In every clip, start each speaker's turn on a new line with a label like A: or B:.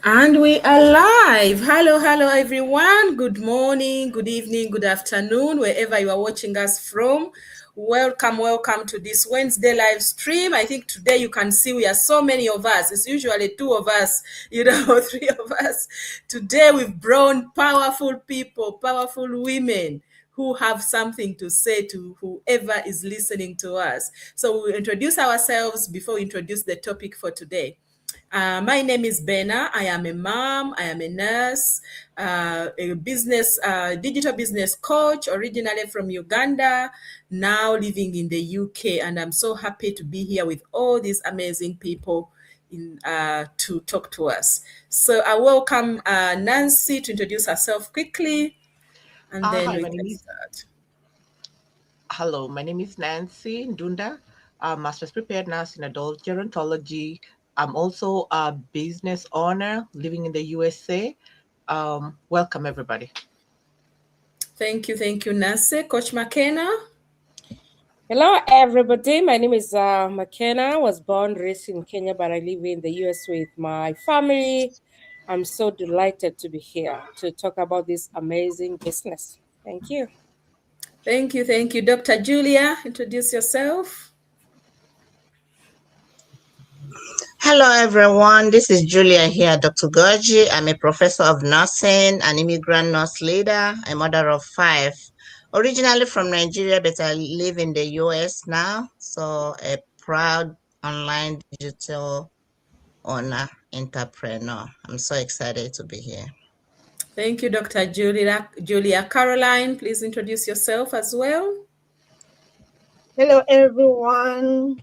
A: And we are live. Hello, hello, everyone. Good morning, good evening, good afternoon, wherever you are watching us from. Welcome, welcome to this Wednesday live stream. I think today you can see we are so many of us. It's usually two of us, or three of us. Today we've brought powerful people, powerful women who have something to say to whoever is listening to us. So we'll introduce ourselves before we introduce the topic for today. My name is Bena. I am a mom. I am a nurse, a digital business coach, originally from Uganda, now living in the UK. And I'm so happy to be here with all these amazing people to talk to us. So I welcome Nancy to introduce herself quickly, and then
B: Hi,
A: we can start.
B: hello, my name is Nancy Ndunda. I'm Master's Prepared Nurse in Adult Gerontology. I'm also a business owner living in the USA. Welcome, everybody.
A: Thank you, Nancy. Coach McKenna.
C: Hello, everybody. My name is McKenna. I was born, raised in Kenya, but I live in the US with my family. I'm so delighted to be here to talk about this amazing business. Thank you.
A: Thank you. Dr. Julia, introduce yourself.
D: Hello, everyone. This is Julia here, Dr. Goji. I'm a professor of nursing, an immigrant nurse leader, a mother of 5. Originally from Nigeria, but I live in the US now. So a proud online digital owner, entrepreneur. I'm so excited to be here.
A: Thank you, Dr. Julia. Caroline, please introduce yourself as well.
E: Hello, everyone.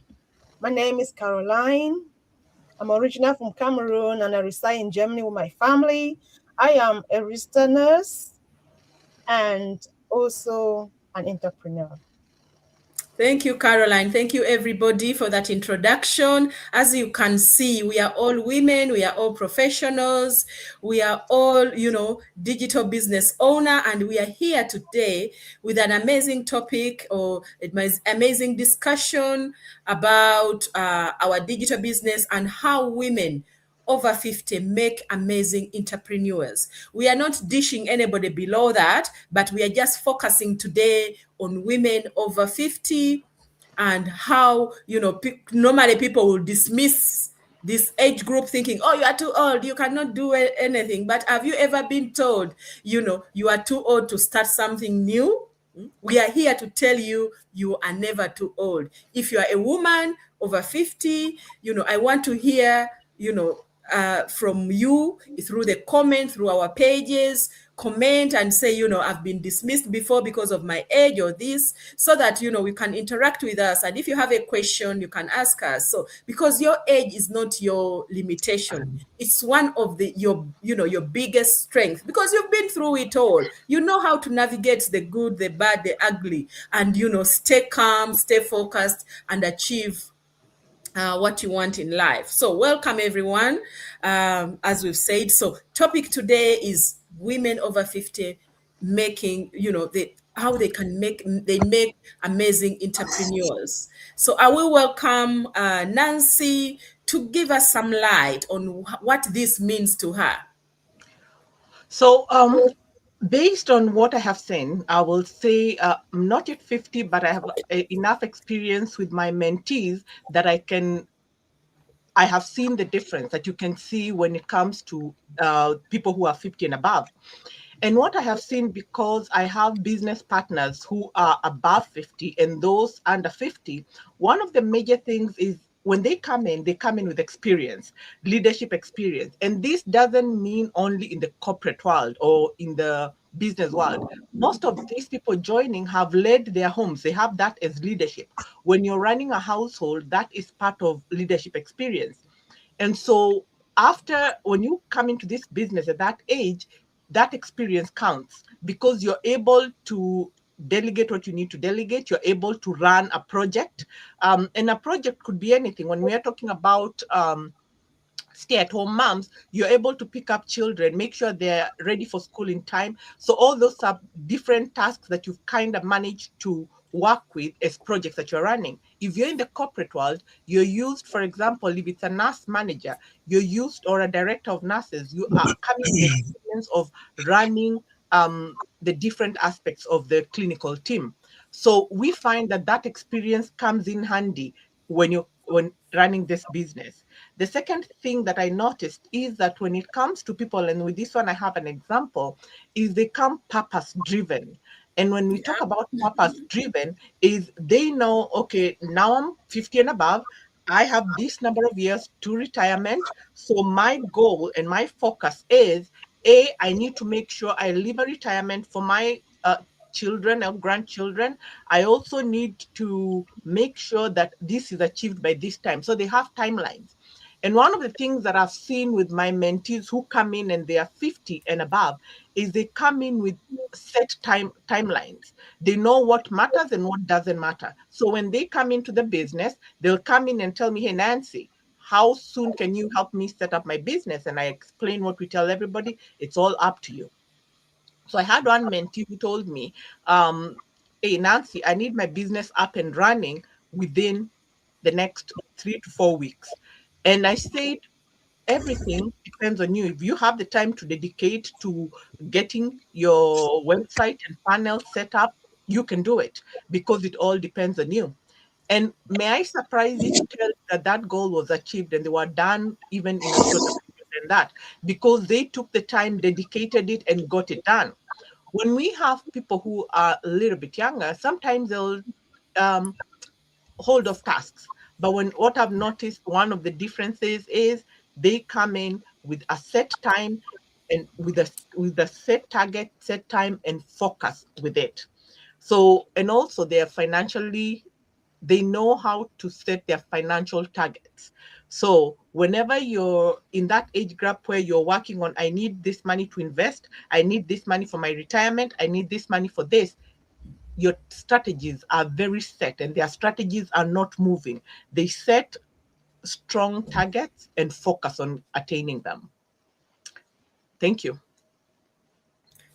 E: My name is Caroline. I'm originally from Cameroon and I reside in Germany with my family. I am a registered nurse and also an entrepreneur.
A: Thank you, Caroline. Thank you, everybody, for that introduction. As you can see, we are all women. We are all professionals. We are all, digital business owner. And we are here today with an amazing topic or amazing discussion about our digital business and how women over 50 make amazing entrepreneurs. We are not dishing anybody below that, but we are just focusing today on women over 50 and how, normally people will dismiss this age group thinking, oh, you are too old, you cannot do anything. But have you ever been told, you are too old to start something new? We are here to tell you, you are never too old. If you are a woman over 50, I want to hear, from you through the comment, through our pages, comment and say, I've been dismissed before because of my age or this, so that, we can interact with us. And if you have a question, you can ask us. So, because your age is not your limitation, it's one of your biggest strength, because you've been through it all. You know how to navigate the good, the bad, the ugly, and, stay calm, stay focused, and achieve what you want in life. So welcome, everyone. As we've said, so topic today is women over 50 making, how they make amazing entrepreneurs. So I will welcome Nancy to give us some light on what this means to her.
B: So, based on what I have seen, I will say I'm not yet 50, but I have enough experience with my mentees that I have seen the difference that you can see when it comes to people who are 50 and above. And what I have seen, because I have business partners who are above 50 and those under 50, one of the major things is when they come in with experience, leadership experience. And this doesn't mean only in the corporate world or in the business world. Most of these people joining have led their homes. They have that as leadership. When you're running a household, that is part of leadership experience. And so when you come into this business at that age, that experience counts because you're able to delegate what you need to delegate. You're able to run a project. And a project could be anything. When we are talking about stay-at-home moms, you're able to pick up children, make sure they're ready for school in time. So all those are different tasks that you've kind of managed to work with as projects that you're running. If you're in the corporate world, you're used, for example, if it's a nurse manager, you're used, or a director of nurses, you are coming with the experience of running the different aspects of the clinical team. So we find that that experience comes in handy when running this business. The second thing that I noticed is that when it comes to people, and with this one I have an example, is they come purpose driven. And when we talk about purpose driven, is they know, okay, now I'm 50 and above, I have this number of years to retirement. So my goal and my focus is, I need to make sure I leave a retirement for my children or grandchildren. I also need to make sure that this is achieved by this time. So they have timelines. And one of the things that I've seen with my mentees who come in and they are 50 and above is they come in with set timelines. They know what matters and what doesn't matter. So when they come into the business, they'll come in and tell me, hey, Nancy, how soon can you help me set up my business? And I explain what we tell everybody. It's all up to you. So I had one mentee who told me, hey, Nancy, I need my business up and running within the next 3 to 4 weeks. And I said, everything depends on you. If you have the time to dedicate to getting your website and panel set up, you can do it, because it all depends on you. And may I surprise you to tell you that that goal was achieved and they were done even in a shorter period than that, because they took the time, dedicated it, and got it done. When we have people who are a little bit younger, sometimes they'll um, hold of tasks. But what I've noticed, one of the differences is they come in with a set time and with a set target, set time, and focus with it. So, and also they know how to set their financial targets. So whenever you're in that age gap where you're working on, I need this money to invest, I need this money for my retirement, I need this money for this, your strategies are very set and their strategies are not moving. They set strong targets and focus on attaining them. Thank you.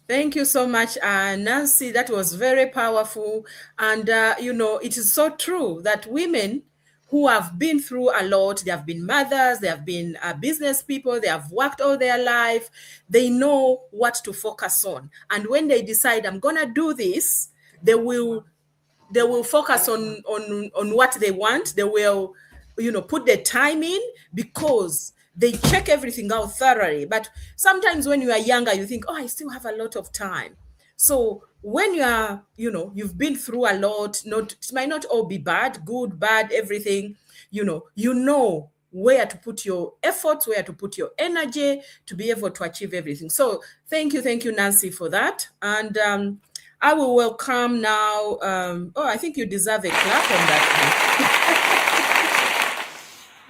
A: Thank you so much, Nancy. That was very powerful. And, it is so true that women who have been through a lot, they have been mothers, they have been business people, they have worked all their life, they know what to focus on. And when they decide, I'm going to do this, they will focus on what they want. They will put their time in, because they check everything out thoroughly. But sometimes when you are younger, you think, oh, I still have a lot of time. So when you are, you've been through a lot, not it might not all be bad, good, bad, everything, you know where to put your efforts, where to put your energy to be able to achieve everything. So thank you, Nancy, for that. And I will welcome now. I think you deserve a clap on that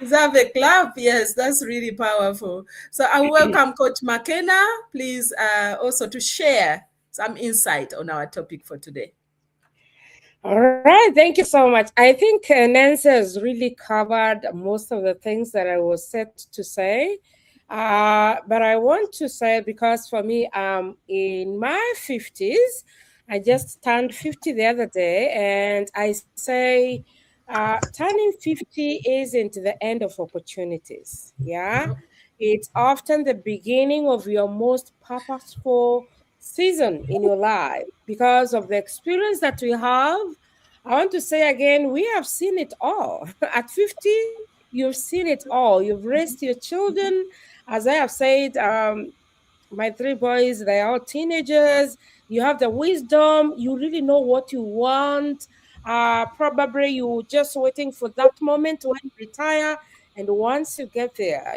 A: one. Deserve a clap. Yes, that's really powerful. So I welcome Coach McKenna, please, also to share some insight on our topic for today.
C: All right, thank you so much. I think Nancy has really covered most of the things that I was set to say. But I want to say, because for me, in my 50s, I just turned 50 the other day, and I say turning 50 isn't the end of opportunities. Yeah, it's often the beginning of your most purposeful season in your life, because of the experience that we have. I want to say again, we have seen it all. At 50, you've seen it all. You've raised your children. As I have said, my three boys, they are all teenagers. You have the wisdom. You really know what you want. Probably you just waiting for that moment when you retire. And once you get there,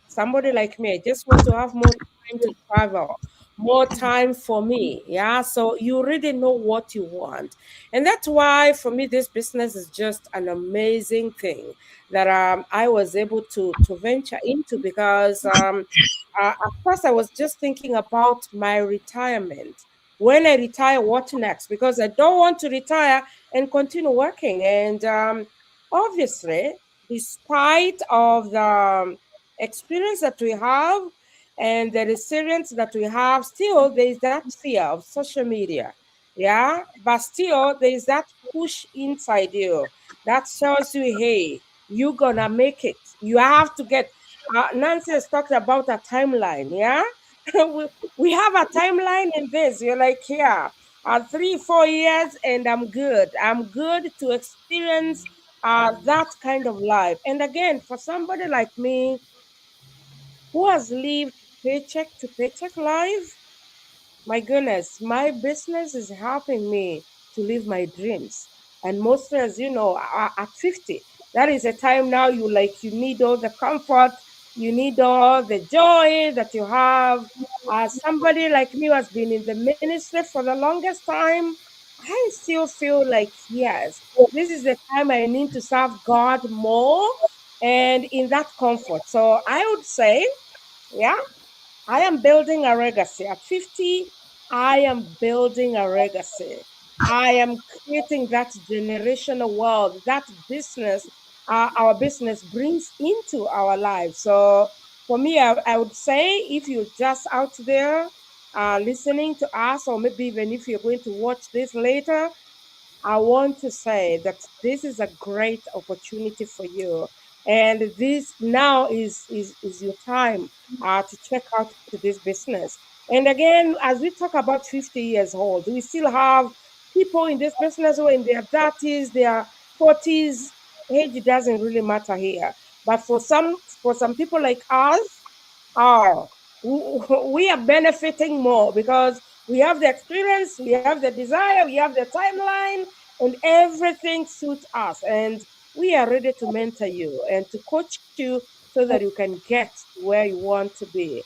C: somebody like me, I just want to have more time to travel, more time for me. Yeah. So you really know what you want. And that's why for me, this business is just an amazing thing that I was able to venture into, because at first I was just thinking about my retirement. When I retire, what next? Because I don't want to retire and continue working. And obviously, despite of the experience that we have and the resilience that we have, still there is that fear of social media. Yeah, but still there is that push inside you that tells you, hey, you're gonna make it. You have to get. Nancy has talked about a timeline. Yeah, we have a timeline in this. You're like, yeah, 3 4 years and I'm good. I'm good to experience that kind of life. And again, for somebody like me who has lived paycheck to paycheck life, my goodness, my business is helping me to live my dreams. And mostly, as you know, at 50, that is a time now you need all the comfort, you need all the joy that you have. Somebody like me who has been in the ministry for the longest time, I still feel like, yes, this is the time I need to serve God more and in that comfort. So I would say, yeah, I am building a legacy. At 50, I am building a legacy. I am creating that generational world, that business, our business brings into our lives. So for me, I would say if you're just out there listening to us, or maybe even if you're going to watch this later, I want to say that this is a great opportunity for you. And this now is your time to check out this business. And again, as we talk about 50 years old, we still have people in this business who are in their 30s, their 40s. Age doesn't really matter here. But for some people like us, oh, we are benefiting more because we have the experience, we have the desire, we have the timeline, and everything suits us. And we are ready to mentor you and to coach you so that you can get where you want to be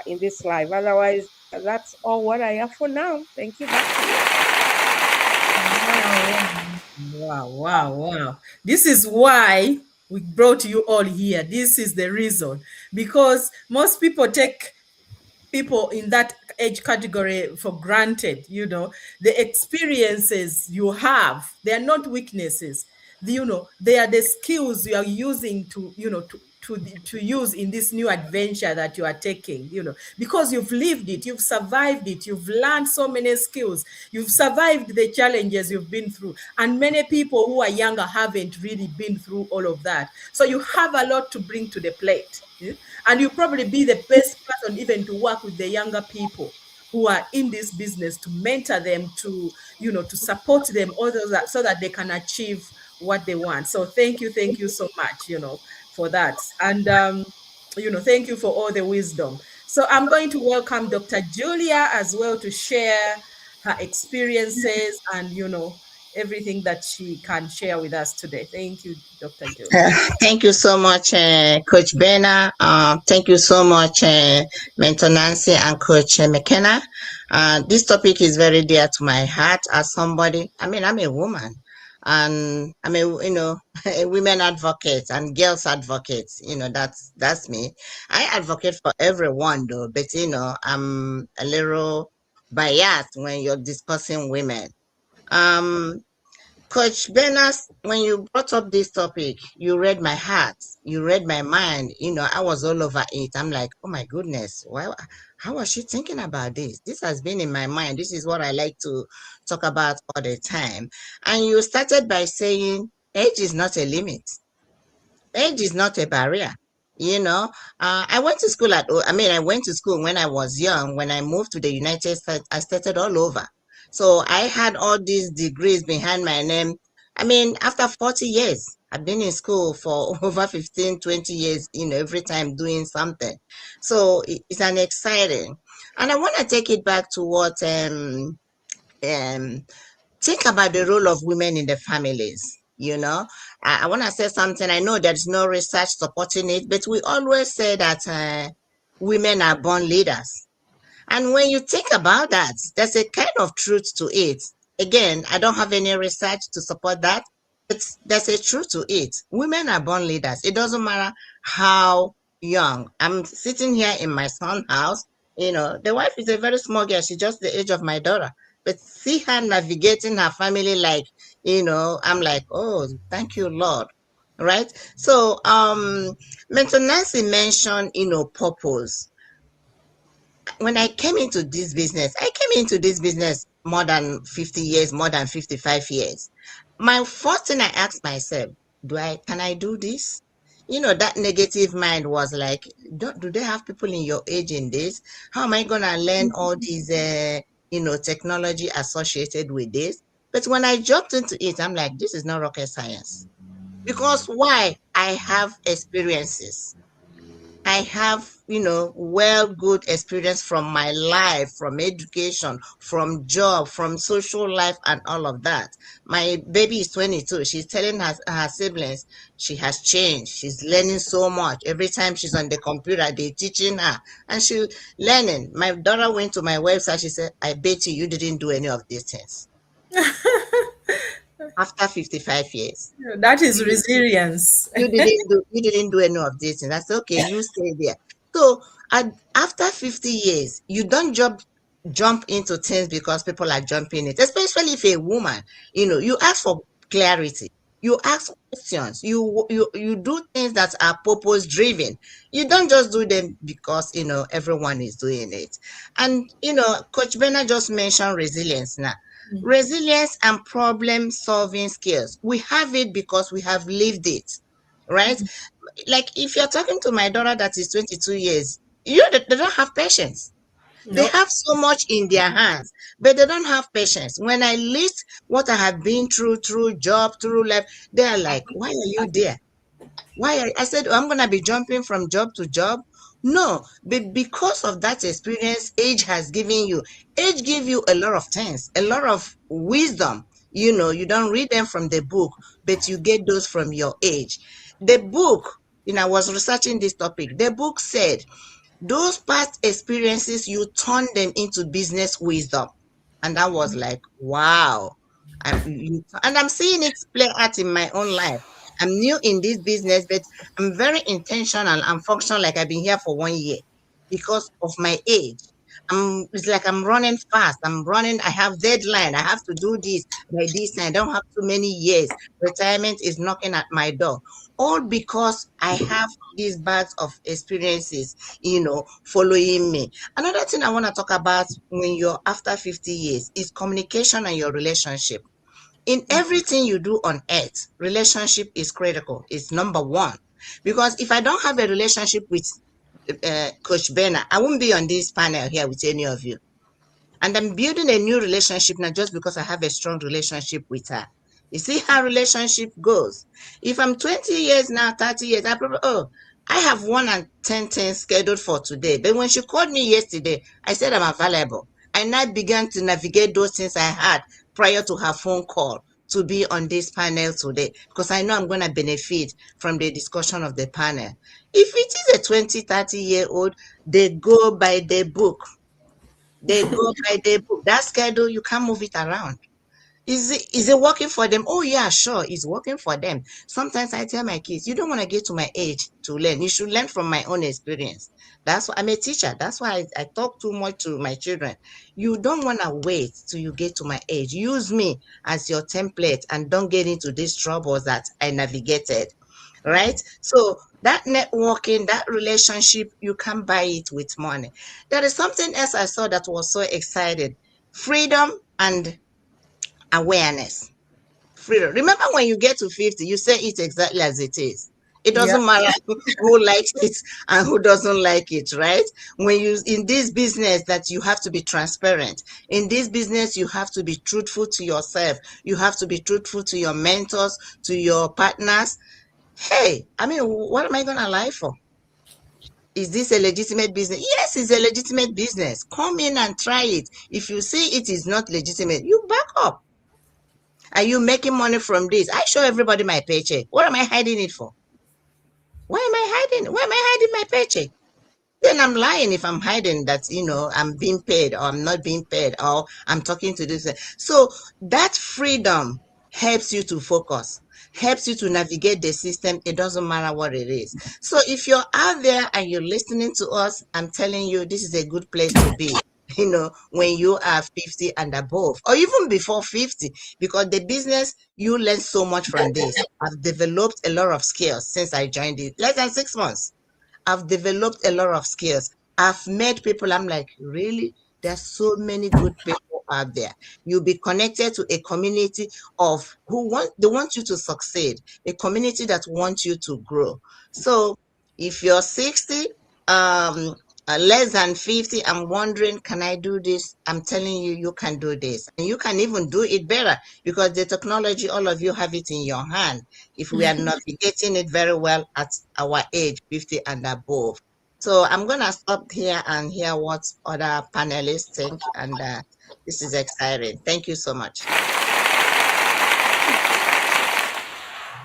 C: in this life. Otherwise, that's all what I have for now. Thank you. Back to
A: Wow, wow, wow. This is why we brought you all here. This is the reason. Because most people take people in that age category for granted. The experiences you have, they are not weaknesses. They are the skills you are using to use in this new adventure that you are taking, because you've lived it, you've survived it, you've learned so many skills, you've survived the challenges you've been through. And many people who are younger haven't really been through all of that. So you have a lot to bring to the plate. And you probably be the best person even to work with the younger people who are in this business, to mentor them, to support them, all those so that they can achieve what they want. So thank you so much, for that. And thank you for all the wisdom. So I'm going to welcome Dr. Julia as well to share her experiences and everything that she can share with us today. Thank you, Dr. Julia.
D: Thank you so much, Coach Bena. Thank you so much, Mentor Nancy and Coach McKenna. This topic is very dear to my heart as somebody. I mean, I'm a woman, and I'm a women advocate and girls advocate. That's me. I advocate for everyone though, but I'm a little biased when you're discussing women. Coach Benas, when you brought up this topic, you read my heart, you read my mind. I was all over it. I'm like, oh my goodness, how was she thinking about this? This has been in my mind. This is what I like to talk about all the time. And you started by saying age is not a limit. Age is not a barrier. I went to school I went to school when I was young. When I moved to the United States, I started all over. So I had all these degrees behind my name. After 40 years, I've been in school for over 15, 20 years, every time doing something. So it's an exciting. And I want to take it back to what think about the role of women in the families. I want to say something. I know there's no research supporting it, but we always say that women are born leaders. And when you think about that, there's a kind of truth to it. Again, I don't have any research to support that, but there's a truth to it. Women are born leaders. It doesn't matter how young. I'm sitting here in my son's house. The wife is a very small girl. She's just the age of my daughter. But see her navigating her family like, I'm like, oh, thank you, Lord. Right? So, Mentor Nancy mentioned, purpose. When I came into this business, more than 50 years, more than 55 years. My first thing I asked myself, can I do this? That negative mind was like, do they have people in your age in this? How am I gonna learn all these, technology associated with this? But when I jumped into it, I'm like, this is not rocket science. Because why? I have experiences. I have, good experience from my life, from education, from job, from social life, and all of that. My baby is 22. She's telling her siblings she has changed. She's learning so much. Every time she's on the computer, they're teaching her, and she's learning. My daughter went to my website. She said, I bet you didn't do any of these things after 55 years.
A: That is resilience.
D: You didn't do any of this, and that's okay. You stay there. So after 50 years, you don't jump into things because people are jumping it, especially if you're a woman. You ask for clarity, you ask questions, you do things that are purpose driven. You don't just do them because everyone is doing it. And Coach Bernard just mentioned resilience now. Resilience and problem solving skills. We have it because we have lived it, right? Like if you're talking to my daughter that is 22 years, they don't have patience. They
A: Nope.
D: have so much in their hands, but they don't have patience. When I list what I have been through job, through life, they are like, why are you there? I said, I'm going to be jumping from job to job. No, but because of that experience age has given you, age give you a lot of things, a lot of wisdom. You don't read them from the book, but you get those from your age. The book, I was researching this topic. The book said those past experiences, you turn them into business wisdom. And that was like, wow. And I'm seeing it play out in my own life. I'm new in this business, but I'm very intentional and functional like I've been here for 1 year because of my age. It's like I'm running fast. I have deadline. I have to do this by this time. I don't have too many years. Retirement is knocking at my door. All because I have these bags of experiences, following me. Another thing I want to talk about when you're after 50 years is communication and your relationship. In everything you do on earth, relationship is critical. It's number one. Because if I don't have a relationship with Coach Bernard, I won't be on this panel here with any of you. And I'm building a new relationship not just because I have a strong relationship with her. You see how relationship goes. If I'm 20 years now, 30 years, I have 1 and 10 things scheduled for today. But when she called me yesterday, I said I'm available. And I began to navigate those things I had prior to her phone call to be on this panel today because I know I'm going to benefit from the discussion of the panel. If it is a 20, 30-year-old, they go by the book. They go by the book. That schedule, you can't move it around. Is it working for them? Oh yeah, sure, it's working for them. Sometimes I tell my kids, you don't want to get to my age to learn. You should learn from my own experience. That's why I'm a teacher. That's why I talk too much to my children. You don't want to wait till you get to my age. Use me as your template and don't get into these troubles that I navigated. Right? So that networking, that relationship, you can buy it with money. There is something else I saw that was so exciting. Freedom and awareness. Freedom. Remember when you get to 50, you say it exactly as it is. It
A: Yeah.
D: doesn't matter who likes it and who doesn't like it, right? When you in this business that you have to be transparent. In this business, you have to be truthful to yourself. You have to be truthful to your mentors, to your partners. Hey, I mean, what am I gonna lie for? Is this a legitimate business? Yes, it's a legitimate business. Come in and try it. If you see it is not legitimate, you back up. Are you making money from this? I show everybody my paycheck. What am I hiding it for? Why am I hiding? Why am I hiding my paycheck? Then I'm lying if I'm hiding that, I'm being paid or I'm not being paid or I'm talking to this. So that freedom helps you to focus, helps you to navigate the system. It doesn't matter what it is. So if you're out there and you're listening to us, I'm telling you, this is a good place to be. When you are 50 and above, or even before 50, because the business, you learn so much from this. I've developed a lot of skills since I joined it, less than 6 months. I've developed a lot of skills. I've met people, I'm like, really? There's so many good people out there. You'll be connected to a community of they want you to succeed, a community that wants you to grow. So if you're 60, less than 50, I'm wondering, can I do this? I'm telling you, you can do this. And you can even do it better because the technology, all of you have it in your hand. If we are navigating it very well at our age, 50 and above. So I'm going to stop here and hear what other panelists think. And this is exciting. Thank you so much.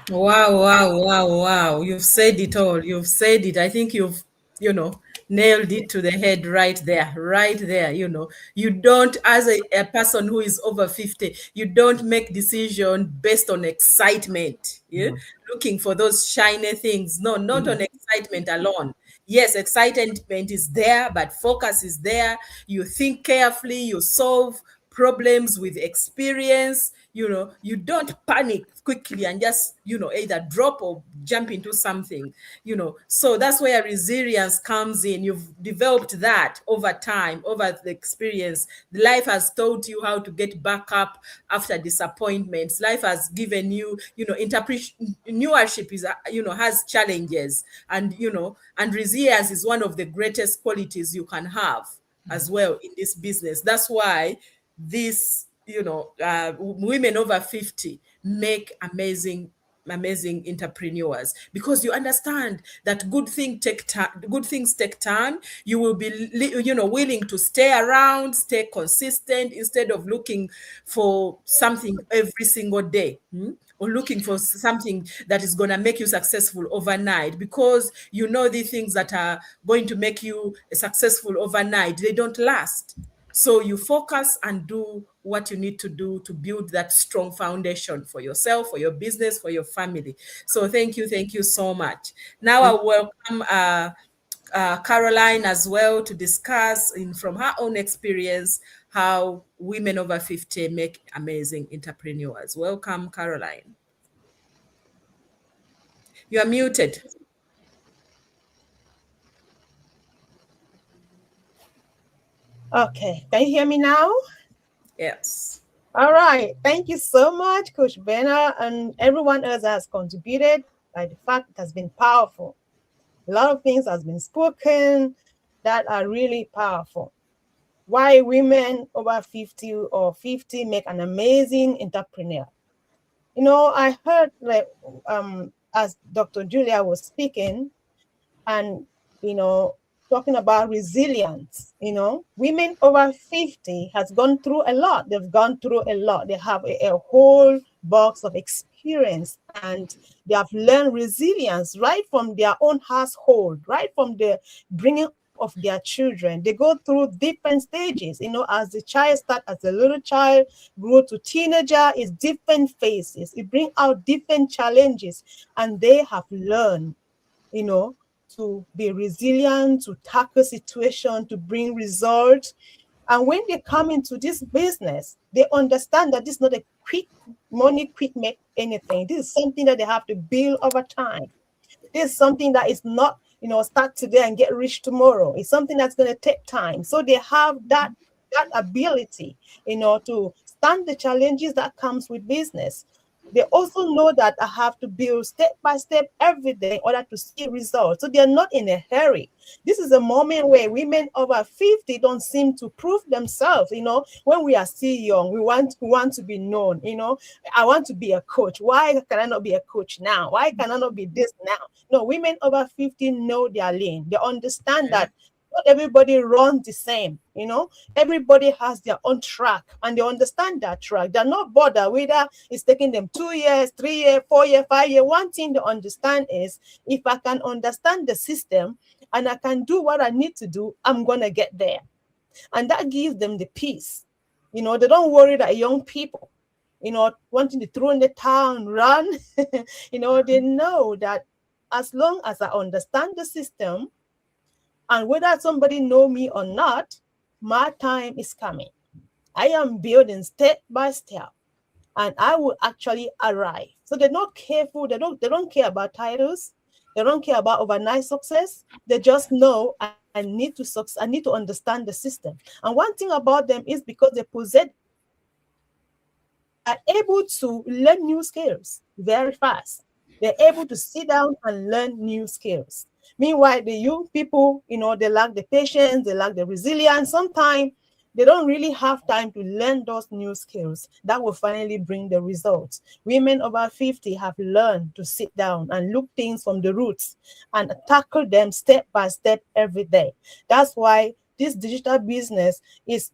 A: Wow, wow, wow, wow. You've said it all. You've said it. I think you've, you know, nailed it to the head right there, right there. You know, you don't, as a person who is over 50, you don't make decision based on excitement. Yeah. Looking for those shiny things. No, not on excitement alone. Yes, excitement is there, but focus is there. You think carefully, you solve problems with experience. You know, you don't panic quickly and just, you know, either drop or jump into something, you know. So that's where resilience comes in. You've developed that over time, over the experience. Life has taught you how to get back up after disappointments. Life has given you, you know, entrepreneurship is, you know, has challenges, and, you know, and resilience is one of the greatest qualities you can have as well in this business. That's why this, you know, women over 50 make amazing entrepreneurs, because you understand that good things take time. You will be, you know, willing to stay around, stay consistent, instead of looking for something every single day. Or looking for something that is going to make you successful overnight, because you know the things that are going to make you successful overnight, they don't last. So you focus and do what you need to do to build that strong foundation for yourself, for your business, for your family. So thank you so much. Now I welcome Caroline as well to discuss from her own experience how women over 50 make amazing entrepreneurs. Welcome, Caroline. You are muted.
E: Okay, can you hear me now?
A: Yes.
E: All right. Thank you so much, Coach Benna, and everyone else that has contributed. By the fact, it has been powerful. A lot of things has been spoken that are really powerful. Why women over 50 or 50 make an amazing entrepreneur. You know, I heard, like, as Dr. Julia was speaking, and, you know, talking about resilience. You know, women over 50 has gone through a lot. They've gone through a lot. They have a whole box of experience, and they have learned resilience right from their own household, right from the bringing of their children. They go through different stages, you know, as the child start as a little child, grow to teenager, is different phases. It bring out different challenges, and they have learned, you know, to be resilient, to tackle situation, to bring results. And when they come into this business, they understand that this is not a quick money, quick make anything. This is something that they have to build over time. This is something that is not, you know, start today and get rich tomorrow. It's something that's going to take time. So they have that ability, you know, to stand the challenges that comes with business. They also know that I have to build step by step every day in order to see results. So they're not in a hurry. This is a moment where women over 50 don't seem to prove themselves. You know, when we are still young, we want to be known. You know, I want to be a coach. Why can I not be a coach now? Why can I not be this now? No, women over 50 know their lane. They understand that not everybody runs the same, you know. Everybody has their own track, and they understand that track. They're not bothered whether it's taking them 2 years, 3 years, 4 years, 5 years. One thing they understand is, if I can understand the system and I can do what I need to do, I'm going to get there. And that gives them the peace. You know, they don't worry that young people, you know, wanting to throw in the towel and run. You know, they know that as long as I understand the system, and whether somebody know me or not, my time is coming. I am building step by step, and I will actually arrive. So they're not careful. They don't care about titles. They don't care about overnight success. They just know I I need to understand the system. And one thing about them is because they possess are able to learn new skills very fast. They're able to sit down and learn new skills. Meanwhile, the young people, they lack the patience, they lack the resilience. Sometimes they don't really have time to learn those new skills that will finally bring the results. Women over 50 have learned to sit down and look things from the roots and tackle them step by step every day. That's why this digital business is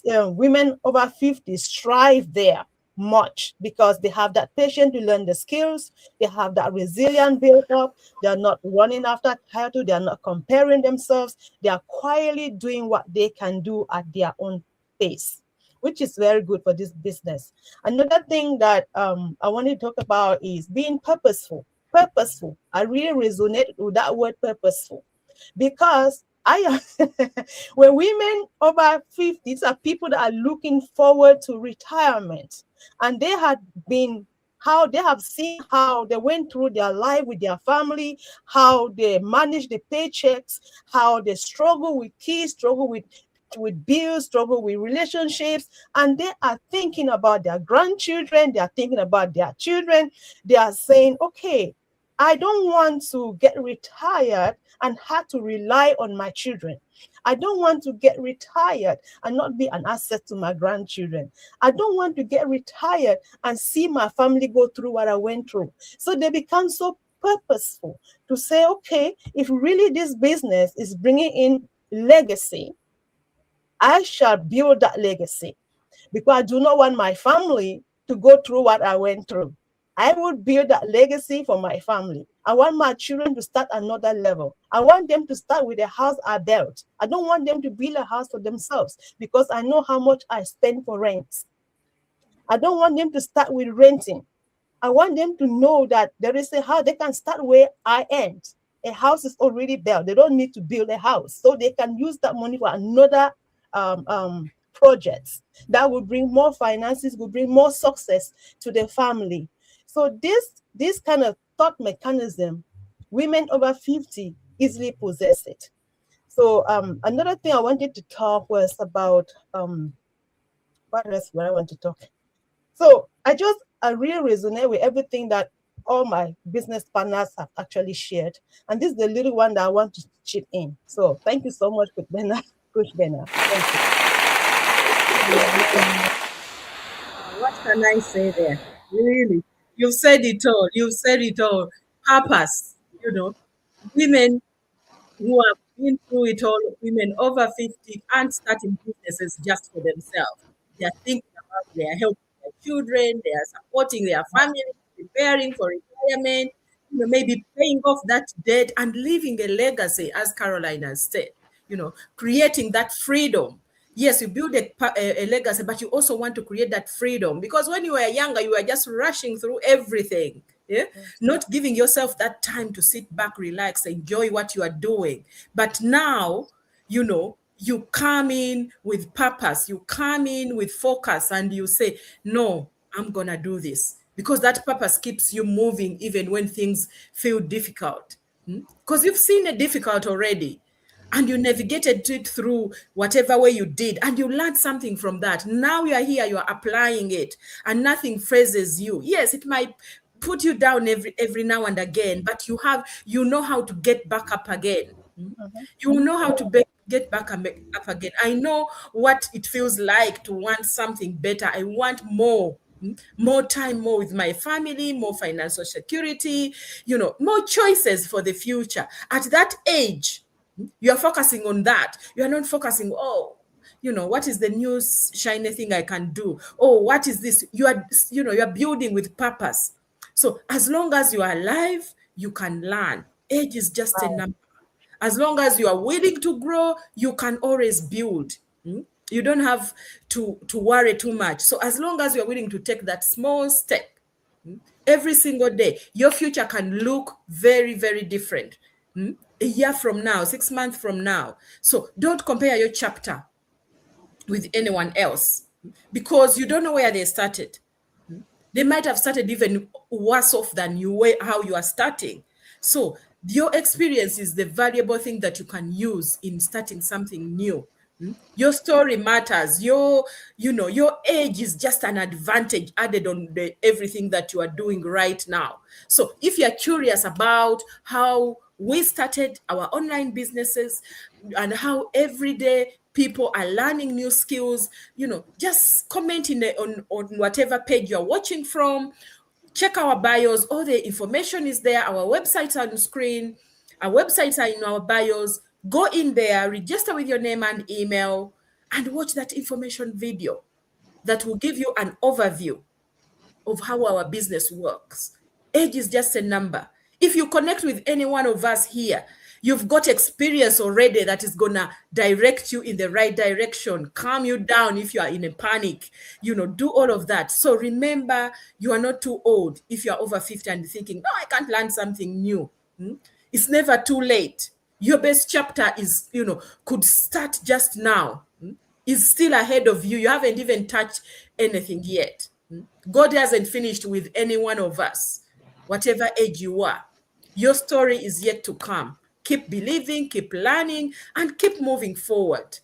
E: women over 50 strive there much because they have that patience to learn the skills, they have that resilience built up, they are not running after title, they are not comparing themselves, they are quietly doing what they can do at their own pace, which is very good for this business. Another thing that I want to talk about is being purposeful. Purposeful. I really resonate with that word purposeful because I when women over 50 are people that are looking forward to retirement, and they have seen how they went through their life with their family, how they manage the paychecks, how they struggle with kids, struggle with bills, struggle with relationships, and they are thinking about their grandchildren, they are thinking about their children. They are saying, okay, I don't want to get retired and have to rely on my children. I don't want to get retired and not be an asset to my grandchildren. I don't want to get retired and see my family go through what I went through. So they become so purposeful to say, okay, if really this business is bringing in legacy, I shall build that legacy because I do not want my family to go through what I went through. I would build that legacy for my family. I want my children to start another level. I want them to start with a house I built. I don't want them to build a house for themselves because I know how much I spend for rent. I don't want them to start with renting. I want them to know that there is a house. They can start where I end. A house is already built. They don't need to build a house. So they can use that money for another projects that will bring more finances, will bring more success to the family. So this kind of thought mechanism, women over 50 easily possess it. So another thing I wanted to talk was about what else do I want to talk? So I really resonate with everything that all my business partners have actually shared. And this is the little one that I want to chip in. So thank you so much, Coach Bena. Thank you.
A: What can I say there? Really, you've said it all. You've said it all. Purpose, women who have been through it all, women over 50 aren't starting businesses just for themselves. They are thinking about their helping their children, they are supporting their family, preparing for retirement, maybe paying off that debt and leaving a legacy, as Caroline has said, creating that freedom. Yes, you build a legacy, but you also want to create that freedom because when you were younger, you were just rushing through everything. Yeah, not giving yourself that time to sit back, relax, enjoy what you are doing. But now, you come in with purpose, you come in with focus, and you say, no, I'm gonna do this, because that purpose keeps you moving even when things feel difficult. Because you've seen it difficult already, and you navigated it through whatever way you did, and you learned something from that. Now you are here, you are applying it, and nothing phases you. Yes, it might put you down every now and again, but you know how to get back up again. You know how to get back up again. I know what it feels like to want something better. I want more time, more with my family, more financial security, more choices for the future. At that age, you are focusing on that. You are not focusing, what is the new shiny thing I can do? Oh, what is this? You are building with purpose. So as long as you are alive, you can learn. Age is just a number. As long as you are willing to grow, you can always build. You don't have to worry too much. So as long as you're willing to take that small step every single day, your future can look very, very different. A year from now, 6 months from now. So don't compare your chapter with anyone else because you don't know where they started. They might have started even worse off than how you are starting. So Your experience is the valuable thing that you can use in starting something new. Your story matters. Your age is just an advantage added on everything that you are doing right now. So if you're curious about how we started our online businesses and how every day people are learning new skills, just comment on whatever page you're watching from. Check our bios. All the information is there. Our websites are on screen. Our websites are in our bios. Go in there, register with your name and email, and watch that information video that will give you an overview of how our business works. Age is just a number. If you connect with any one of us here, you've got experience already that is going to direct you in the right direction, calm you down if you are in a panic, do all of that. So remember, you are not too old if you are over 50 and thinking, no, I can't learn something new. It's never too late. Your best chapter could start just now. Is still ahead of you. You haven't even touched anything yet. God hasn't finished with any one of us, whatever age you are. Your story is yet to come. Keep believing, keep learning, and keep moving forward,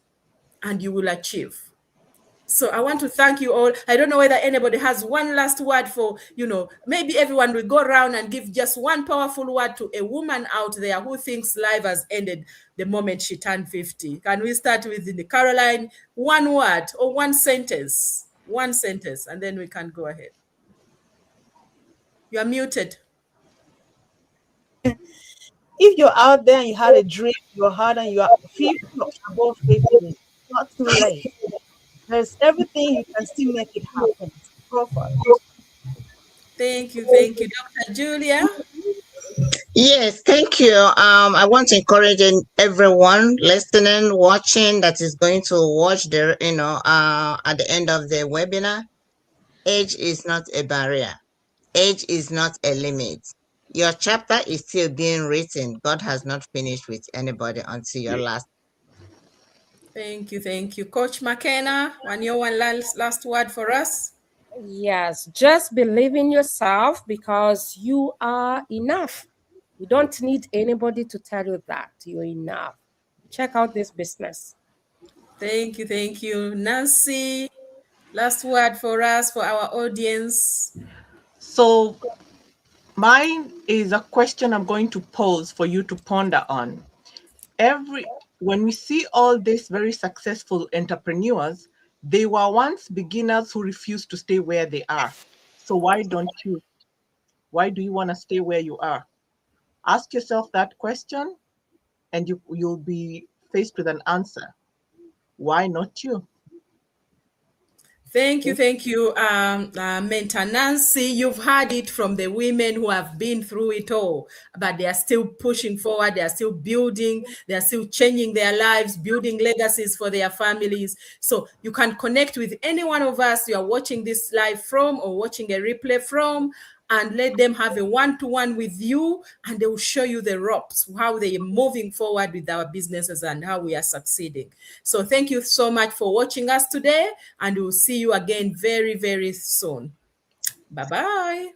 A: and you will achieve. So I want to thank you all. I don't know whether anybody has one last word for, maybe everyone will go around and give just one powerful word to a woman out there who thinks life has ended the moment she turned 50. Can we start with Caroline? One word or one sentence, and then we can go ahead. You are muted.
E: If you're out there and you had a dream, you're hard and you are 50 or above 50, it's not too late. There's everything, you can still make it happen. Go for it.
A: Thank you. Dr. Julia?
D: Yes, thank you. I want to encourage everyone listening, watching, that is going to watch at the end of the webinar. Age is not a barrier. Age is not a limit. Your chapter is still being written. God has not finished with anybody until your last.
A: Thank you. Coach McKenna, one last word for us.
C: Yes, just believe in yourself because you are enough. You don't need anybody to tell you that you're enough. Check out this business.
A: Thank you. Nancy, last word for us, for our audience.
B: So mine is a question I'm going to pose for you to ponder on. When we see all these very successful entrepreneurs, they were once beginners who refused to stay where they are. So why don't you? Why do you want to stay where you are? Ask yourself that question and you'll be faced with an answer. Why not you?
A: Thank you, Mentor Nancy. You've heard it from the women who have been through it all, but they are still pushing forward. They are still building. They are still changing their lives, building legacies for their families. So you can connect with any one of us you are watching this live from or watching a replay from, and let them have a one-to-one with you, and they will show you the ropes, how they are moving forward with our businesses and how we are succeeding. So thank you so much for watching us today, and we'll see you again very, very soon. Bye-bye.